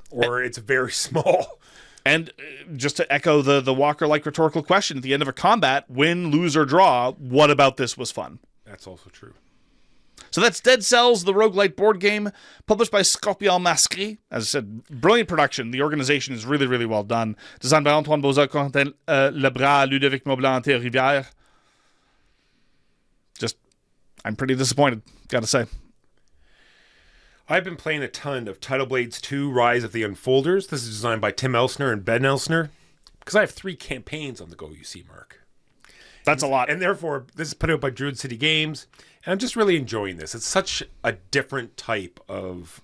Or it's very small. And just to echo the Walker-like rhetorical question, at the end of a combat, win, lose, or draw, what about this was fun? That's also true. So that's Dead Cells, the Rogue-Lite board game, published by Scorpion Masqué. As I said, brilliant production. The organization is really, really well done. Designed by Antoine, Bauza, Quentin Lebras, Ludovic Maublanc, and Théo Rivière. I'm pretty disappointed, gotta say. I've been playing a ton of Tidal Blades 2 Rise of the Unfolders. This is designed by Tim Elsner and Ben Elsner. Because I have 3 campaigns on the go, you see, Mark. That's a lot. And therefore, this is put out by Druid City Games. And I'm just really enjoying this. It's such a different type of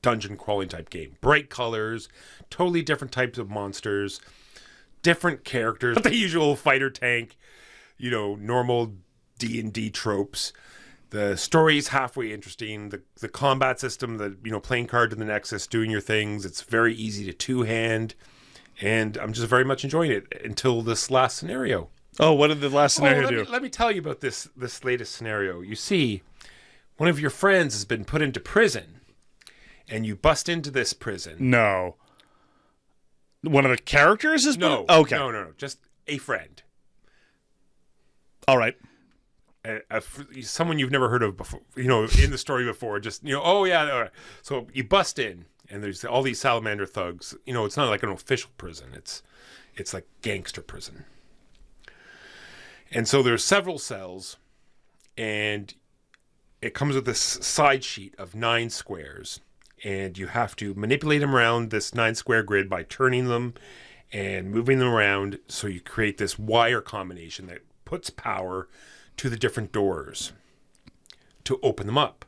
dungeon crawling type game. Bright colors, totally different types of monsters, different characters, the usual fighter tank, normal D&D tropes. The story's halfway interesting. The combat system, playing card to the Nexus, doing your things. It's very easy to two-hand. And I'm just very much enjoying it until this last scenario. Oh, what did the last scenario do? Let me tell you about this latest scenario. You see, one of your friends has been put into prison, and you bust into this prison. No. One of the characters is No. Okay. No. Just a friend. All right. Someone you've never heard of before, in the story before, just, oh yeah. All right. So you bust in, and there's all these salamander thugs. It's not like an official prison. It's like gangster prison. And so there's several cells, and it comes with this side sheet of 9 squares, and you have to manipulate them around this 9 square grid by turning them and moving them around, so you create this wire combination that puts power to the different doors to open them up.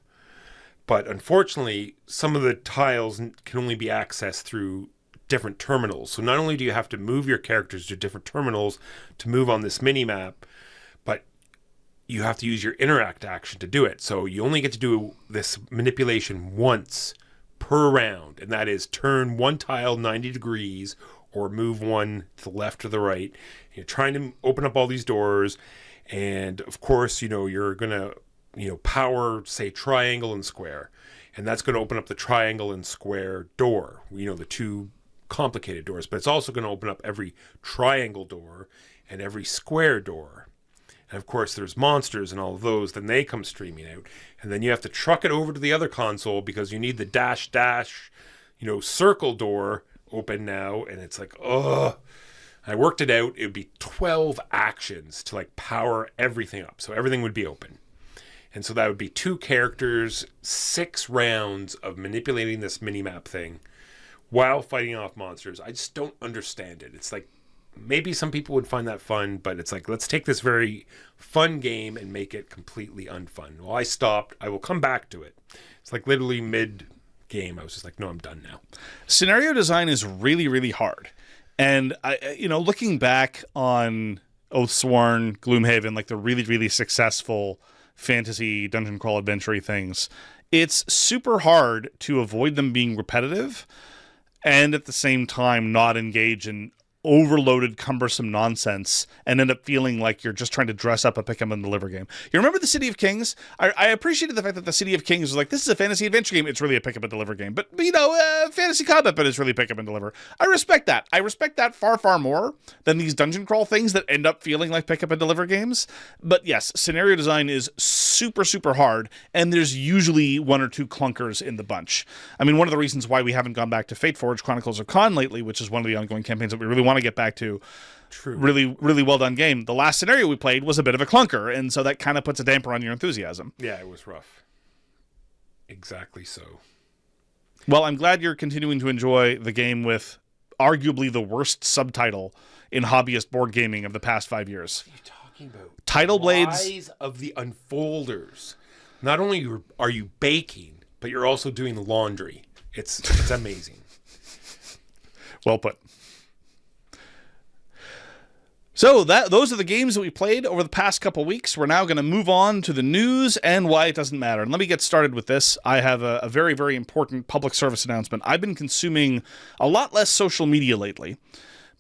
But unfortunately, some of the tiles can only be accessed through different terminals. So not only do you have to move your characters to different terminals to move on this mini-map, but you have to use your interact action to do it. So you only get to do this manipulation once per round, and that is turn one tile 90 degrees or move one to the left or the right. You're trying to open up all these doors, and of course, you're going to, power, say, triangle and square. And that's going to open up the triangle and square door, the two complicated doors. But it's also going to open up every triangle door and every square door. And of course, there's monsters and all of those. Then they come streaming out. And then you have to truck it over to the other console because you need the dash, circle door open now. And it's like, ugh. I worked it out. It would be 12 actions to power everything up. So everything would be open. And so that would be 2 characters, 6 rounds of manipulating this mini-map thing while fighting off monsters. I just don't understand it. It's like, maybe some people would find that fun, but it's like, let's take this very fun game and make it completely unfun. Well, I stopped. I will come back to it. It's like literally mid-game. I was just like, no, I'm done now. Scenario design is really, really hard. And, looking back on Oathsworn, Gloomhaven, the really, really successful fantasy dungeon crawl adventure things, it's super hard to avoid them being repetitive and at the same time not engage in overloaded, cumbersome nonsense and end up feeling like you're just trying to dress up a pick 'em and deliver game. You remember the City of Kings? I appreciated the fact that the City of Kings was like, this is a fantasy adventure game. It's really a pick 'em and deliver game. But, fantasy combat, but it's really pick 'em and deliver. I respect that. I respect that far, far more than these dungeon crawl things that end up feeling like pick 'em and deliver games. But yes, scenario design is super, super hard, and there's usually 1 or 2 clunkers in the bunch. I mean, one of the reasons why we haven't gone back to Fateforge Chronicles of Khan lately, which is one of the ongoing campaigns that we really want to get back to. True. Really, really well done game. The last scenario we played was a bit of a clunker, and so that kind of puts a damper on your enthusiasm. Yeah, it was rough. Exactly so. Well, I'm glad you're continuing to enjoy the game with arguably the worst subtitle in hobbyist board gaming of the past 5 years. What are you talking about? Title Blades. Rise of the Unfolders. Not only are you baking, but you're also doing the laundry. It's amazing. Well put. So those are the games that we played over the past couple weeks. We're now going to move on to the news and why it doesn't matter. And let me get started with this. I have a very, very important public service announcement. I've been consuming a lot less social media lately,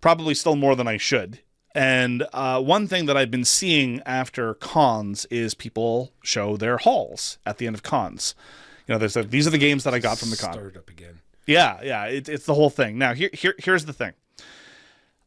probably still more than I should. And one thing that I've been seeing after cons is people show their hauls at the end of cons. These are the games that I got from the con. Started up again. Yeah, it's the whole thing. Now, here's the thing.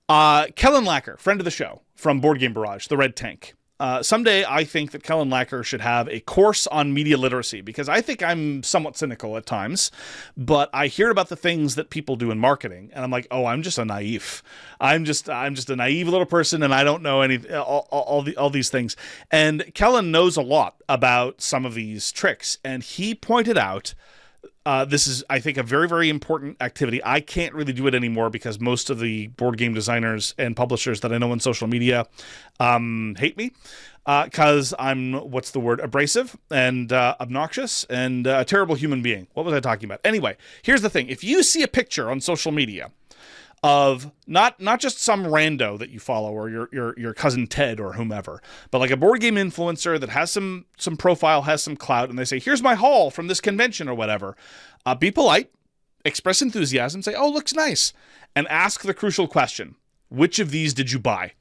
Kellen Lacker, friend of the show from Board Game Barrage, the Red Tank. Someday I think that Kellen Lacker should have a course on media literacy, because I think I'm somewhat cynical at times, but I hear about the things that people do in marketing, and I'm like, oh, I'm just a naive. I'm just a naive little person, and I don't know all these things. And Kellen knows a lot about some of these tricks, and he pointed out this is, I think, a very, very important activity. I can't really do it anymore because most of the board game designers and publishers that I know on social media hate me because I'm, abrasive and obnoxious and a terrible human being. What was I talking about? Anyway, here's the thing. If you see a picture on social media of not just some rando that you follow or your cousin Ted or whomever, but like a board game influencer that has some profile, has some clout, and they say, here's my haul from this convention or whatever, be polite, express enthusiasm, say, oh, looks nice, and ask the crucial question, which of these did you buy?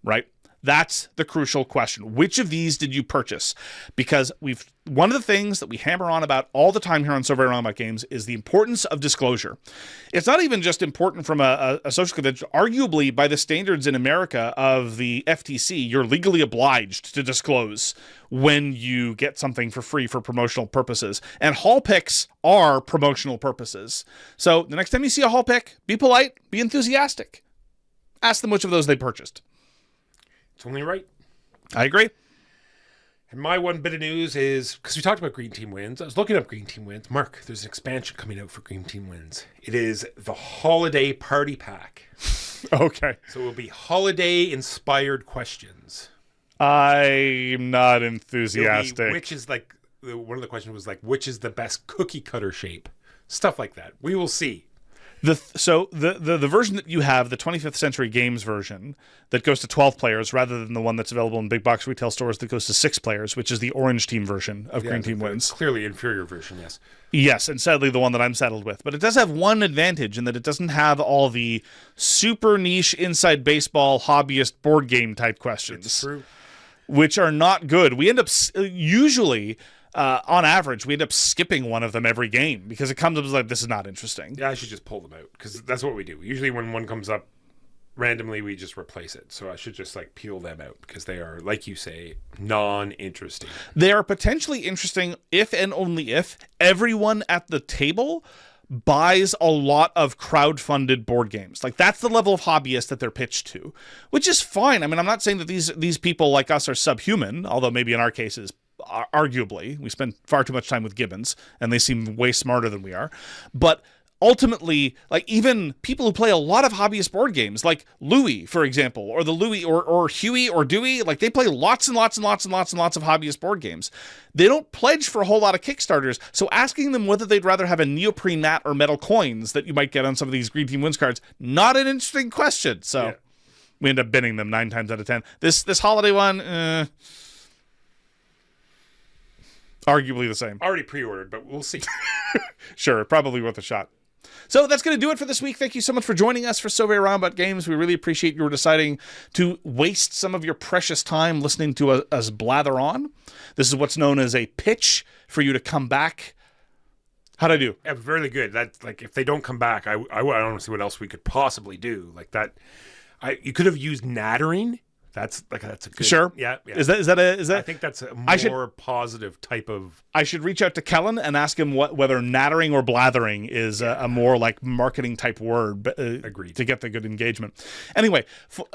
Right? That's the crucial question. Which of these did you purchase? Because one of the things that we hammer on about all the time here on So Very Wrong About Games is the importance of disclosure. It's not even just important from a social convention. Arguably, by the standards in America of the FTC, you're legally obliged to disclose when you get something for free for promotional purposes. And haul picks are promotional purposes. So the next time you see a haul pick, be polite, be enthusiastic. Ask them which of those they purchased. It's only right. I agree. And my one bit of news is, because we talked about Green Team Wins, I was looking up Green Team Wins. Mark, there's an expansion coming out for Green Team Wins. It is the Holiday Party Pack. Okay. So it will be holiday-inspired questions. I'm not enthusiastic. Which is like, one of the questions was like, which is the best cookie cutter shape? Stuff like that. We will see. So the version that you have, the 25th Century Games version, that goes to 12 players rather than the one that's available in big box retail stores that goes to 6 players, which is the Orange Team version of Green Team Wins. Clearly inferior version, yes. Yes, and sadly the one that I'm saddled with. But it does have one advantage in that it doesn't have all the super niche inside baseball hobbyist board game type questions. It's true. Which are not good. We end up usually... on average, we end up skipping one of them every game because it comes up as like, this is not interesting. Yeah, I should just pull them out because that's what we do. Usually when one comes up randomly, we just replace it. So I should just like peel them out because they are, like you say, non-interesting. They are potentially interesting if and only if everyone at the table buys a lot of crowd-funded board games. Like, that's the level of hobbyist that they're pitched to, which is fine. I mean, I'm not saying that these people like us are subhuman, although maybe in our cases, arguably, we spend far too much time with gibbons, and they seem way smarter than we are. But ultimately, like, even people who play a lot of hobbyist board games, like Louis, for example, or the Louis, or Huey or Dewey, like, they play lots and lots and lots and lots and lots of hobbyist board games. They don't pledge for a whole lot of Kickstarters, so asking them whether they'd rather have a neoprene mat or metal coins that you might get on some of these Green Team Wins cards, not an interesting question. So we end up binning them 9 times out of 10. This holiday one, arguably the same. Already pre-ordered, but we'll see. Sure, probably worth a shot. So that's going to do it for this week. Thank you so much for joining us for So Very Wrong About Games. We really appreciate your deciding to waste some of your precious time listening to us blather on. This is what's known as a pitch for you to come back. How'd I do? Yeah, very good. That's like, if they don't come back, I don't see what else we could possibly do. Like that, you could have used nattering. That's a good. Sure. Yeah. Is that? I think that's a more positive type of. I should reach out to Kellen and ask him whether nattering or blathering is a more like marketing type word. Agreed. To get the good engagement. Anyway,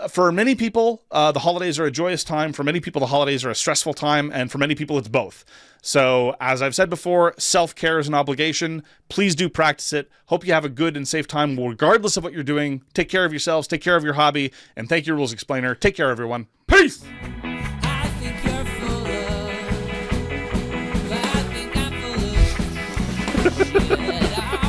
for many people, the holidays are a joyous time. For many people, the holidays are a stressful time, and for many people, it's both. So, as I've said before, self-care is an obligation. Please do practice it. Hope you have a good and safe time, regardless of what you're doing. Take care of yourselves. Take care of your hobby. And thank you, Rules Explainer. Take care, everyone. Peace! I think you're full of, I think I'm full of shit.